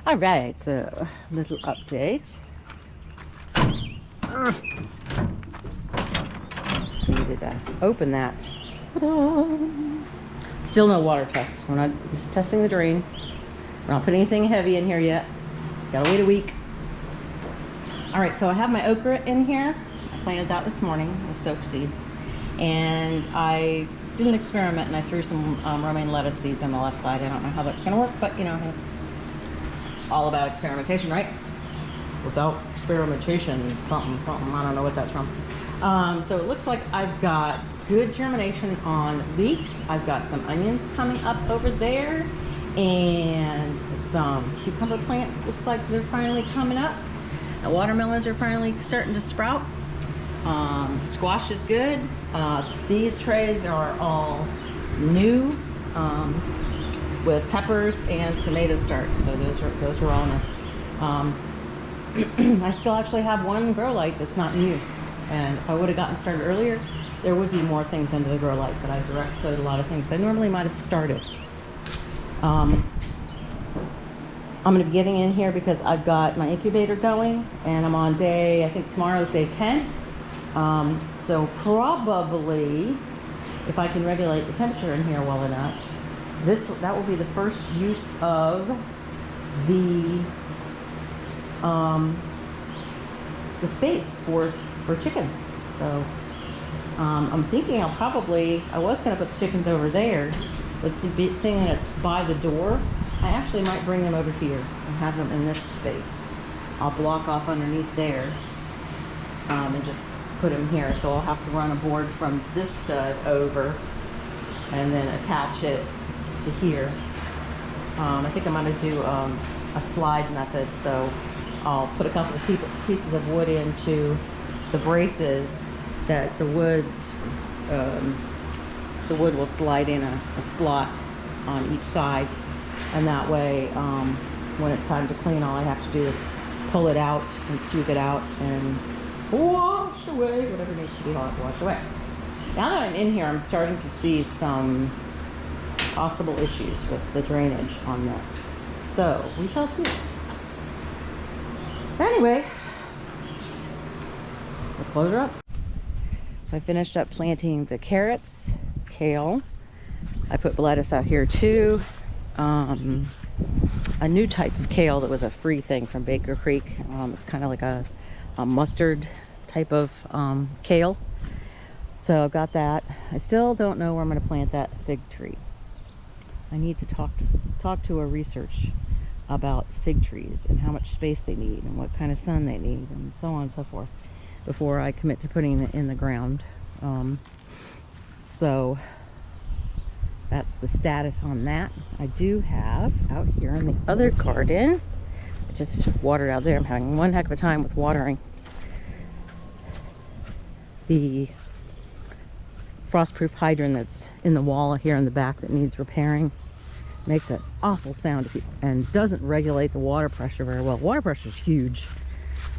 All right, so little update. Needed to open that. Ta-da! Still no water test. We're not just testing the drain. We're not putting anything heavy in here yet. Gotta wait a week. All right, so I have my okra in here. I planted that this morning with soaked seeds. And I did an experiment and I threw some romaine lettuce seeds on the left side. I don't know how that's gonna work, but you know, all about experimentation, right? Without experimentation, something, I don't know what that's from. So it looks like I've got good germination on leeks. I've got some onions coming up over there and some cucumber plants. Looks like they're finally coming up. The watermelons are finally starting to sprout. Squash is good. These trays are all new with peppers and tomato starts. So those are all new. I still actually have one grow light that's not in use. And if I would have gotten started earlier, there would be more things into the grow light, but I direct sowed a lot of things that normally might have started. I'm going to be getting in here because I've got my incubator going and I'm on I think tomorrow's day 10. So probably if I can regulate the temperature in here well enough, that will be the first use of the space for chickens. So I'm thinking I was going to put the chickens over there, but seeing that it's by the door, I actually might bring them over here and have them in this space. I'll block off underneath there and just put them here. So I'll have to run a board from this stud over and then attach it to here. I think I'm going to do a slide method. So I'll put a couple of pieces of wood into the braces that the wood will slide in a slot on each side, and that way when it's time to clean, all I have to do is pull it out and sweep it out and wash away whatever needs to be washed away. Now that I'm in here, I'm starting to see some possible issues with the drainage on this, so we shall see. Anyway, let's close her up. So I finished up planting the carrots, kale. I put lettuce out here too. A new type of kale that was a free thing from Baker Creek. It's kind of like a mustard type of kale. So I've got that. I still don't know where I'm going to plant that fig tree. I need to talk to a research about fig trees and how much space they need and what kind of sun they need and so on and so forth before I commit to putting it in the ground. So that's the status on that. I do have out here in the other garden, I just watered out there. I'm having one heck of a time with watering. The frostproof hydrant that's in the wall here in the back that needs repairing. Makes an awful sound and doesn't regulate the water pressure very well. Water pressure is huge,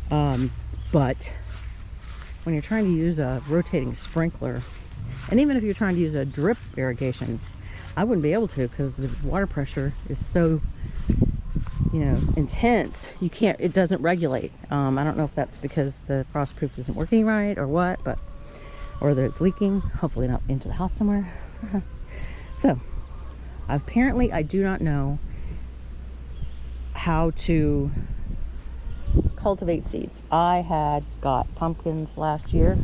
but when you're trying to use a rotating sprinkler, and even if you're trying to use a drip irrigation, I wouldn't be able to because the water pressure is so, intense. It doesn't regulate. I don't know if that's because the frostproof isn't working right or what, or that it's leaking. Hopefully not into the house somewhere. So apparently I do not know how to cultivate seeds. I had got pumpkins last year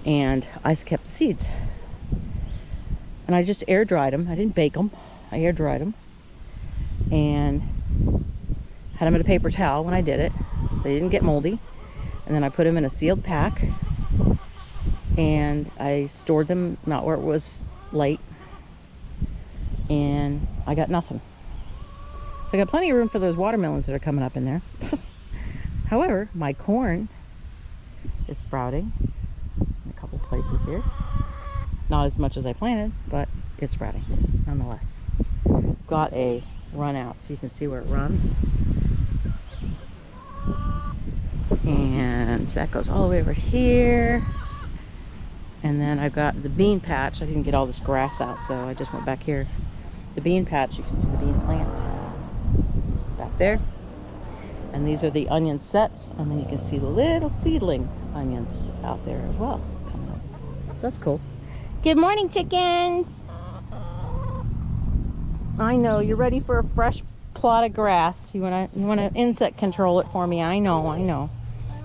and I kept the seeds. And I just air dried them. I didn't bake them. I air dried them and had them in a paper towel when I did it so they didn't get moldy. And then I put them in a sealed pack and I stored them not where it was light, and I got nothing. So I got plenty of room for those watermelons that are coming up in there. However, my corn is sprouting in a couple places here. Not as much as I planted, but it's sprouting nonetheless. Got a run out so you can see where it runs. And that goes all the way over here. And then I've got the bean patch. I didn't get all this grass out, so I just went back here. The bean patch, you can see the bean plants back there. And these are the onion sets, and then you can see the little seedling onions out there as well coming up. So that's cool. Good morning, chickens. I know you're ready for a fresh plot of grass. You wanna insect control it for me. I know.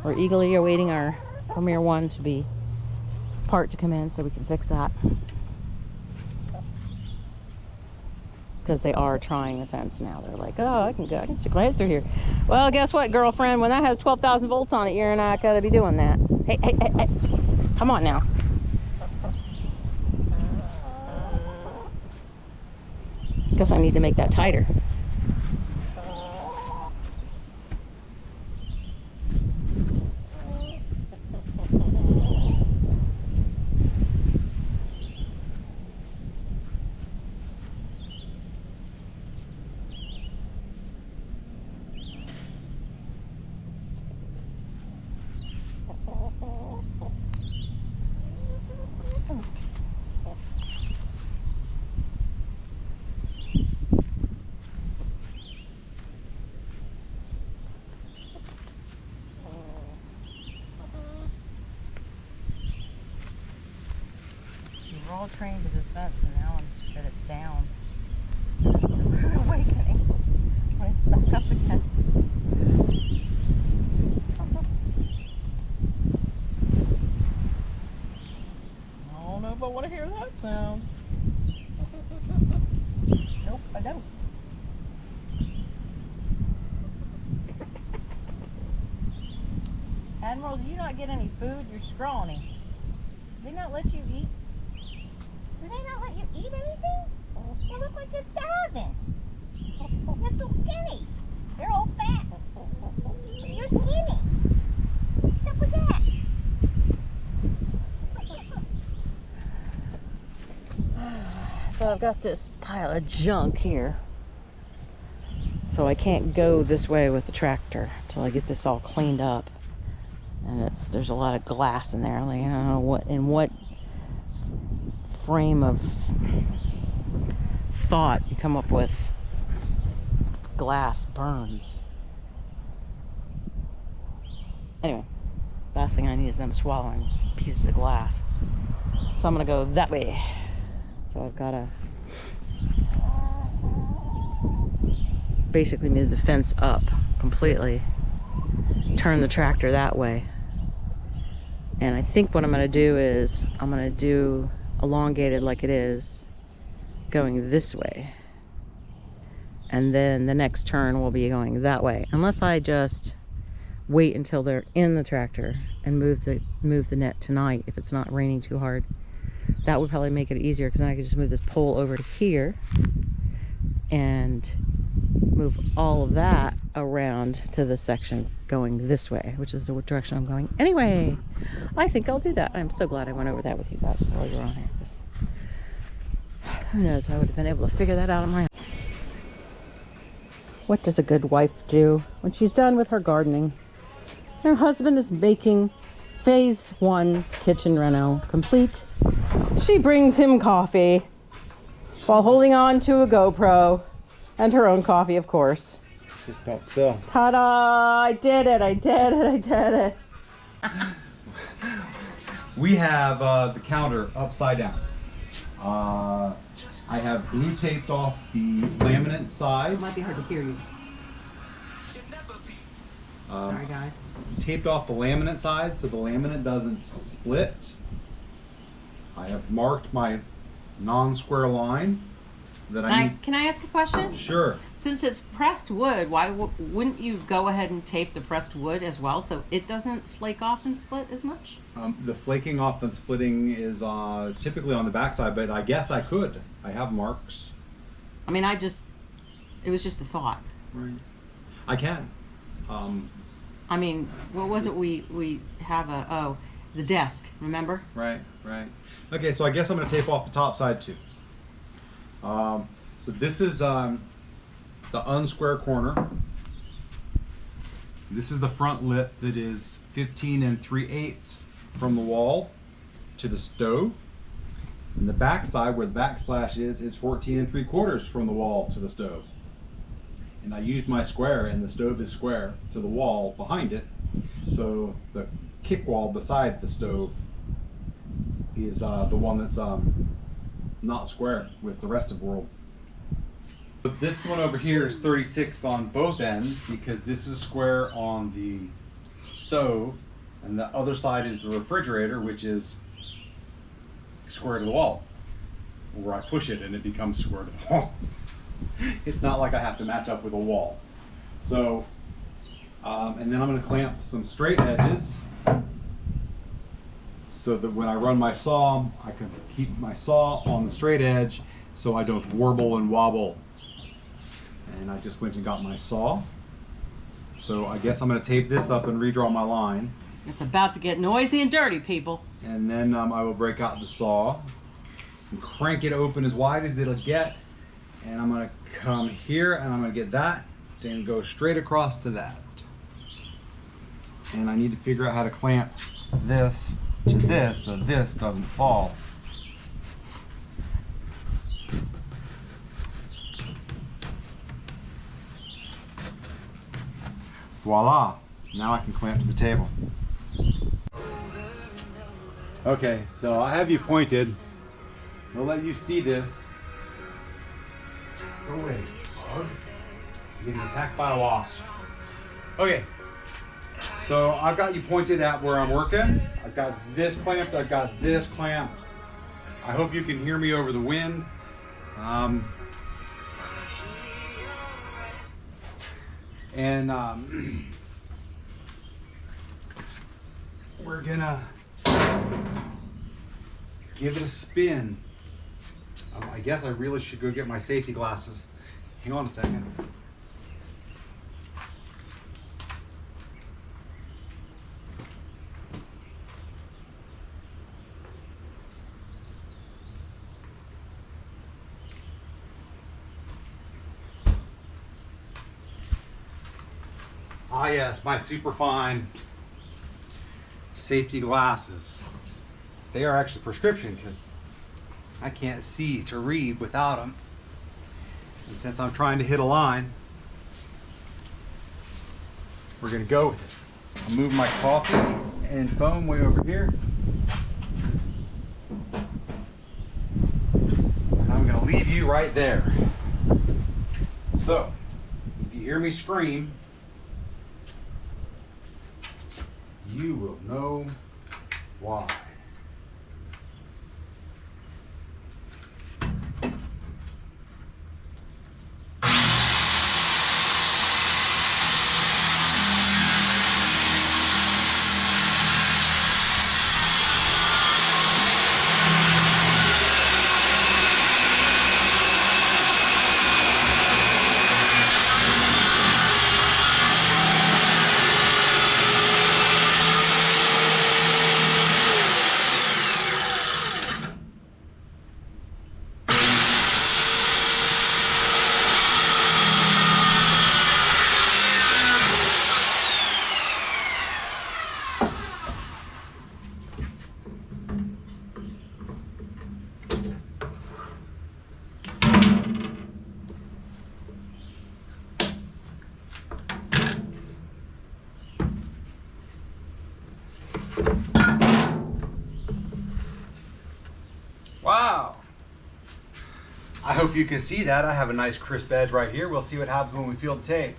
We're eagerly awaiting our Premier One to be part to come in so we can fix that. Because they are trying the fence now. They're like, oh, I can stick my head through here. Well, guess what, girlfriend? When that has 12,000 volts on it, you're not gonna be doing that. Hey, come on now. Guess I need to make that tighter. We're all trained to this fence, and now that it's down, we're awakening when it's back up again. I don't know if I want to hear that sound. Nope, I don't. Admiral, do you not get any food? You're scrawny. Do they not let you eat? Do they not let you eat anything? You look like you're starving. You're so skinny. You're all fat. But you're skinny. What's up with that? So I've got this pile of junk here. So I can't go this way with the tractor until I get this all cleaned up. And there's a lot of glass in there. Like, I don't know what frame of thought you come up with glass burns. Anyway, last thing I need is them swallowing pieces of glass. So I'm gonna go that way. So I've gotta basically move the fence up completely, turn the tractor that way. And I think what I'm gonna do is I'm gonna do elongated like it is, going this way, and then the next turn will be going that way, unless I just wait until they're in the tractor and move the net tonight if it's not raining too hard. That would probably make it easier, because then I could just move this pole over to here and move all of that around to the section going this way, which is the direction I'm going anyway. I think I'll do that. I'm so glad I went over that with you guys while you were on here. Who knows, I would have been able to figure that out on my own. What does a good wife do when she's done with her gardening? Her husband is making phase 1 kitchen reno complete. She brings him coffee while holding on to a GoPro and her own coffee, of course. Just don't spill. Ta-da! I did it. We have the counter upside down. I have glue taped off the laminate side. It might be hard to hear you. Sorry, guys. Taped off the laminate side so the laminate doesn't split. I have marked my non-square line that I need. Can I ask a question? Sure. Since it's pressed wood, why wouldn't you go ahead and tape the pressed wood as well so it doesn't flake off and split as much? The flaking off and splitting is typically on the backside, but I guess I could. I have marks. I mean, it was just a thought. Right. I can. I mean, what was it we have the desk, remember? Right. Okay, so I guess I'm going to tape off the top side too. So this is the unsquare corner. This is the front lip that is 15 3/8 from the wall to the stove. And the back side, where the backsplash is 14 3/4 from the wall to the stove. and I used my square, and the stove is square to the wall behind it. So the kick wall beside the stove is the one that's not square with the rest of the world. But this one over here is 36 on both ends because this is square on the stove, and the other side is the refrigerator, which is square to the wall, where I push it and it becomes square to the wall. It's not like I have to match up with a wall. So, and then I'm going to clamp some straight edges so that when I run my saw, I can keep my saw on the straight edge so I don't warble and wobble. And I just went and got my saw. So I guess I'm going to tape this up and redraw my line. It's about to get noisy and dirty, people. And then I will break out the saw and crank it open as wide as it'll get. And I'm going to come here and I'm going to get that and go straight across to that. And I need to figure out how to clamp this to this so this doesn't fall. Voila! Now I can clamp to the table. Okay, so I have you pointed. I'll let you see this. Go away, bug. I'm getting attacked by a wasp. Okay, so I've got you pointed at where I'm working. I've got this clamped, I've got this clamped. I hope you can hear me over the wind. We're gonna give it a spin. I guess I really should go get my safety glasses. Hang on a second. Ah yes, my super fine safety glasses. They are actually prescription because I can't see to read without them. And since I'm trying to hit a line, we're gonna go with it. I'll move my coffee and foam way over here. And I'm gonna leave you right there. So, if you hear me scream, you will know why. Wow. I hope you can see that. I have a nice crisp edge right here. We'll see what happens when we peel the tape.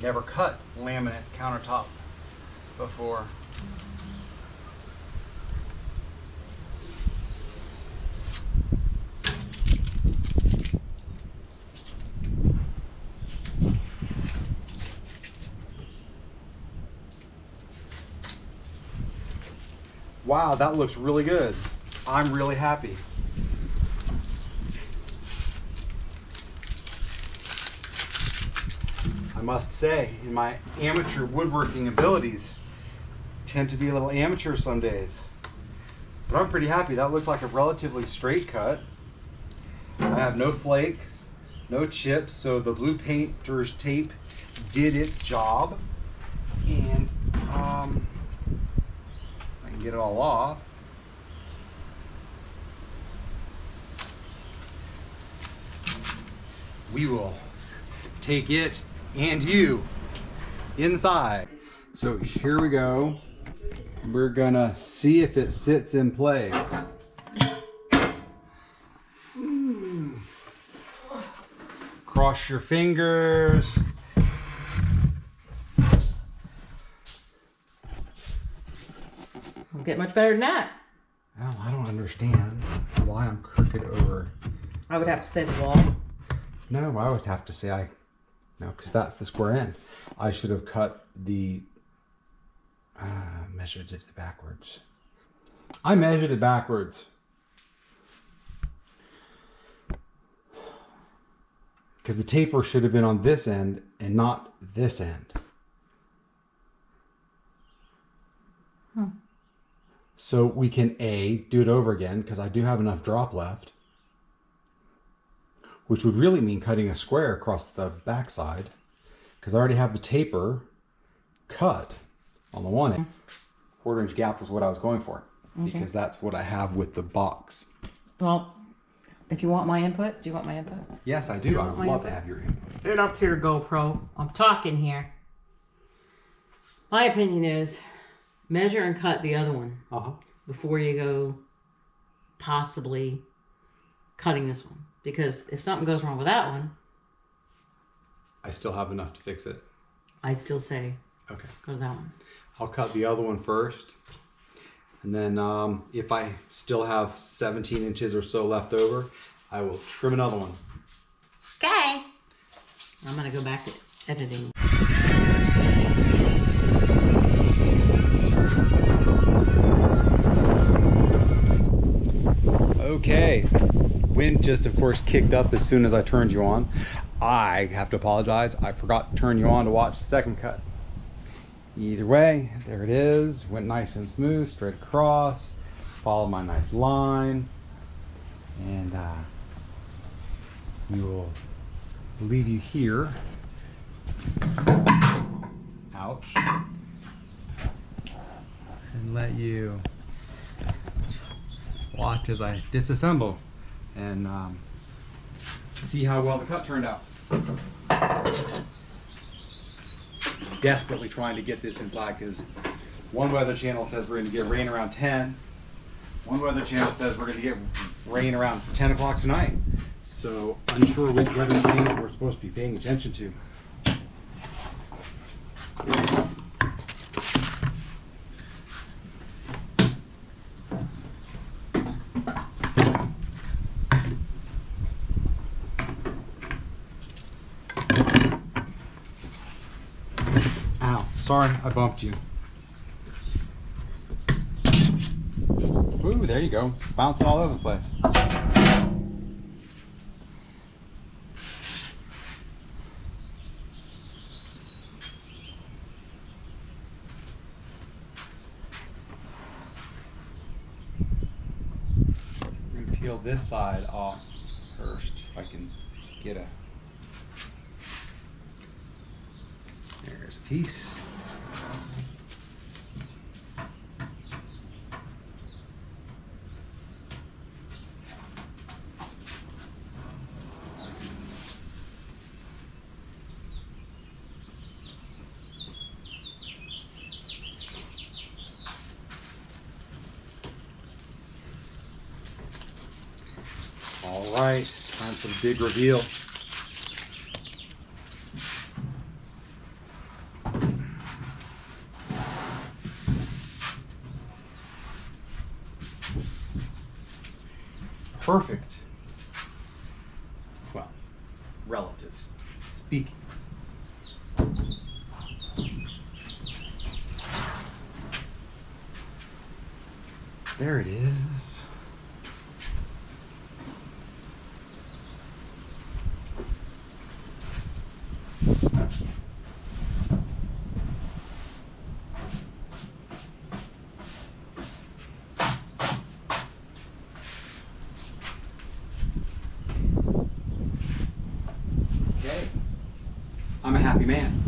Never cut laminate countertop before. Wow, that looks really good. I'm really happy. I must say, in my amateur woodworking abilities, tend to be a little amateur some days. But I'm pretty happy. That looks like a relatively straight cut. I have no flake, no chips, so the blue painter's tape did its job. And I can get it all off. we will take it and you inside. So here we go. We're gonna see if it sits in place. Cross your fingers. Won't get much better than that. Well, I don't understand why I'm crooked over. I would have to say the wall. No, I would have to say no, because that's the square end. I should have cut the, measured it backwards. I measured it backwards. Because the taper should have been on this end and not this end. So we can do it over again, because I do have enough drop left. Which would really mean cutting a square across the backside, because I already have the taper cut on the one end. 1/4 inch gap was what I was going for, because that's what I have with the box. Well, if you want my input, do you want my input? Yes, I do. you I want would my love to input? have your input. Get up here, GoPro. I'm talking here. My opinion is measure and cut the other one before you go possibly cutting this one. Because if something goes wrong with that one, I still have enough to fix it. I'd still say Okay. go to that one. I'll cut the other one first. And then if I still have 17 inches or so left over, I will trim another one. Okay. I'm going to go back to editing. Okay. Wind just, of course, kicked up as soon as I turned you on. I have to apologize. I forgot to turn you on to watch the second cut. Either way, there it is. Went nice and smooth, straight across. Followed my nice line. And we will leave you here. Ouch. And let you watch as I disassemble and see how well the cut turned out. Desperately trying to get this inside, because one weather channel says we're going to get rain around 10. One weather channel says we're going to get rain around 10 o'clock tonight. So unsure which weather channel we're supposed to be paying attention to. Ow, sorry, I bumped you. Ooh, there you go. Bouncing all over the place. I'm gonna peel this side off first, if I can get a... There's a piece. All right, time for the big reveal. Perfect. Well, relative speaking. There it is. Okay. I'm a happy man.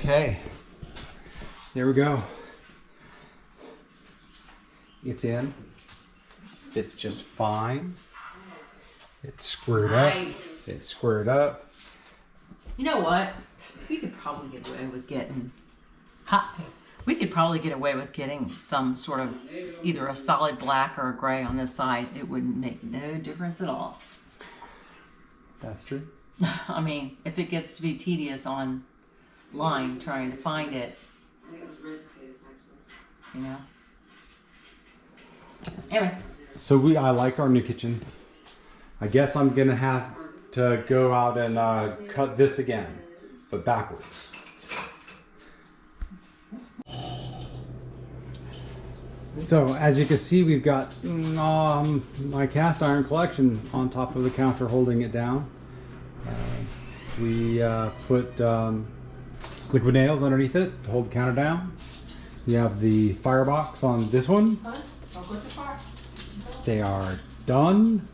Okay, there we go. It's in. Fits just fine. It's squared Nice. up. It's squared up. You know what? We could probably get away with getting hot. We could probably get away with getting some sort of either a solid black or a gray on this side. It wouldn't make no difference at all. That's true. I mean, if it gets to be tedious on line trying to find it, you know. Anyway. So I like our new kitchen. I guess I'm gonna have to go out and cut this again, but backwards. So as you can see, we've got my cast iron collection on top of the counter holding it down. We put liquid nails underneath it to hold the counter down. We have the firebox on this one. Don't go too far. They are done.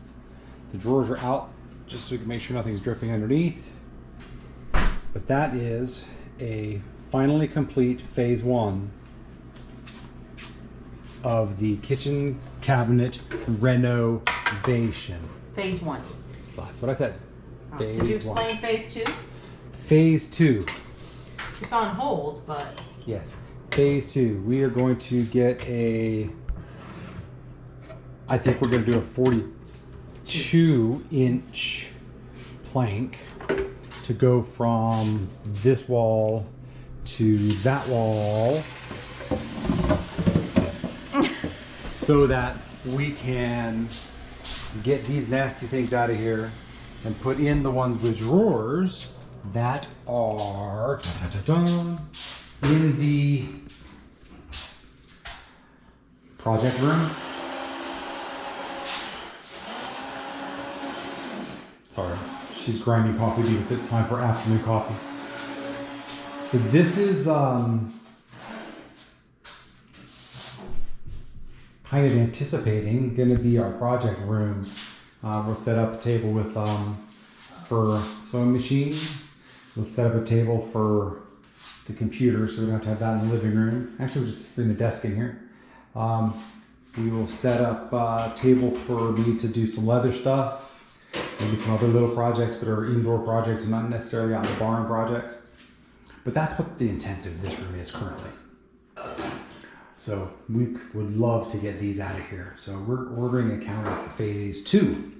The drawers are out just so we can make sure nothing's dripping underneath. But that is a finally complete phase 1 of the kitchen cabinet renovation. Phase 1. That's what I said. Phase Could you 1. explain phase 2? Phase 2. It's on hold, but Yes. Phase 2. We are going to get I think we're going to do a 42-inch plank to go from this wall to that wall so that we can get these nasty things out of here and put in the ones with drawers that are in the project room. Sorry, she's grinding coffee beans. It's time for afternoon coffee. So this is kind of anticipating going to be our project room. We'll set up a table with for sewing machine. We'll set up a table for the computer, so we don't have to have that in the living room. Actually, we'll just bring the desk in here. We will set up a table for me to do some leather stuff. Maybe some other little projects that are indoor projects and not necessarily out of the barn projects. But that's what the intent of this room is currently. So we would love to get these out of here. So we're ordering a counter for phase 2,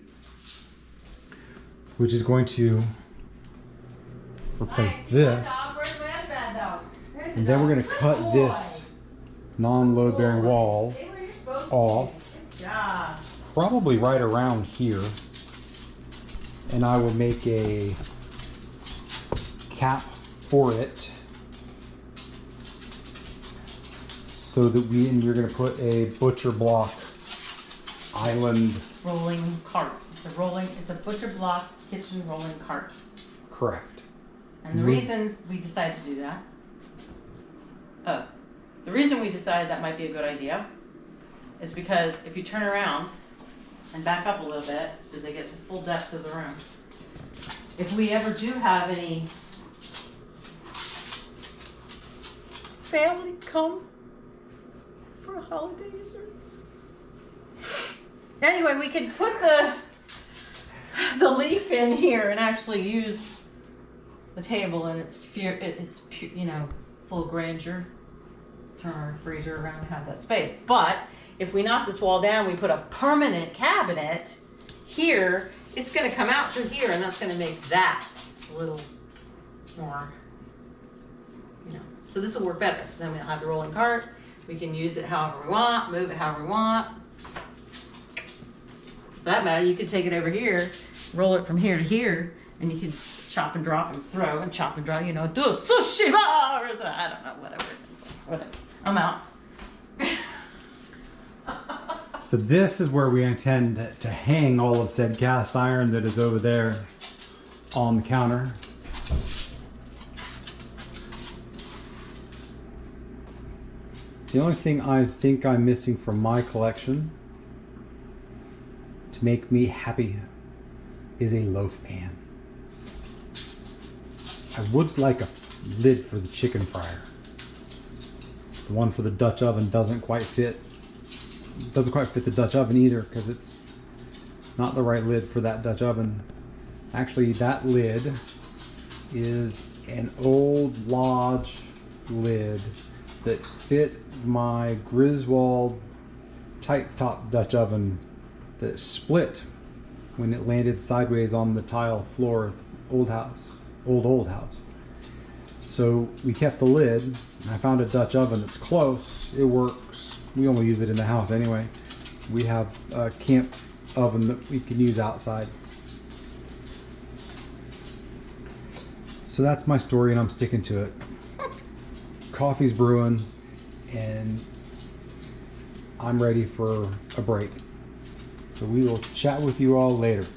which is going to replace this. And then we're going to cut this non-load bearing wall off, probably right around here. And I will make a cap for it so that you're going to put a butcher block island. rolling cart. It's a butcher block kitchen rolling cart. Correct. And the reason we decided to do that, the reason we decided that might be a good idea is because if you turn around and back up a little bit so they get the full depth of the room. If we ever do have any family come for holidays or anyway, we could put the leaf in here and actually use the table and it's full grandeur. Turn our freezer around and have that space. But if we knock this wall down, we put a permanent cabinet here, it's going to come out through here and that's going to make that a little more, so this will work better because then we'll have the rolling cart. We can use it however we want, move it however we want. For that matter, you could take it over here, roll it from here to here, and you could chop and drop and throw and chop and drop, do a sushi bar or something. I don't know, whatever it is. Whatever. I'm out. So this is where we intend to hang all of said cast iron that is over there on the counter. The only thing I think I'm missing from my collection to make me happy is a loaf pan. I would like a lid for the chicken fryer. The one for the Dutch oven doesn't quite fit. Doesn't quite fit the Dutch oven either because it's not the right lid for that Dutch oven. Actually, that lid is an old Lodge lid that fit my Griswold tight top Dutch oven that split when it landed sideways on the tile floor of the old house. So we kept the lid, and I found a Dutch oven that's close. It works. We only use it in the house anyway. We have a camp oven that we can use outside. So that's my story, and I'm sticking to it. Coffee's brewing, and I'm ready for a break. So we will chat with you all later.